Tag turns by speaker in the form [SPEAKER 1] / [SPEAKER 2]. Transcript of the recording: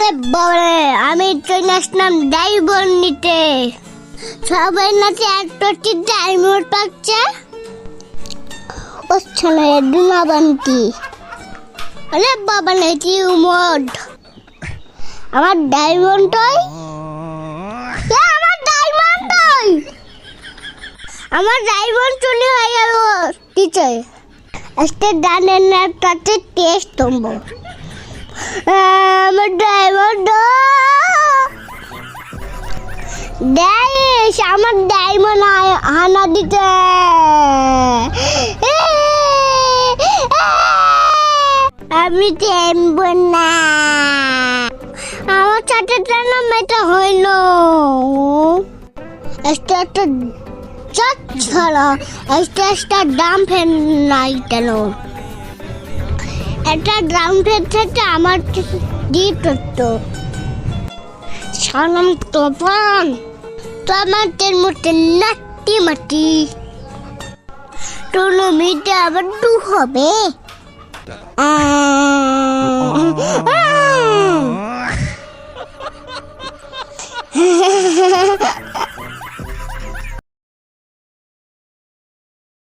[SPEAKER 1] বাবারে, আমি চলে আসলাম ডাইভর নিতে। সবাই নাকি একটা ডায়মন্ড পাচ্ছে। হচ্ছে না দুনা বান্তি। আরে বাবা নাকি উমদ আমার ডায়মন্ডটাই আমার ডায়মন্ড চুরি হয়ে গেল। টিচার আজকে ডানের নাটাতে টেস্ট তোমবো। আমার ডায়মন্ড দেশ আমার ডায়মন্ড হানা দিতে। আমি টেমবো না। আমার সাথে কেন মেটা হইল? একটা ছাড়া একটা ড্রাম ফ্যান নাই কেন? একটা ড্রাম ফ্যান থেকে আমার দিয়ে করতো সালাম তোফান। তোমাদের মধ্যে লাটি মাটি টোনো মিটে আবার দু হবে।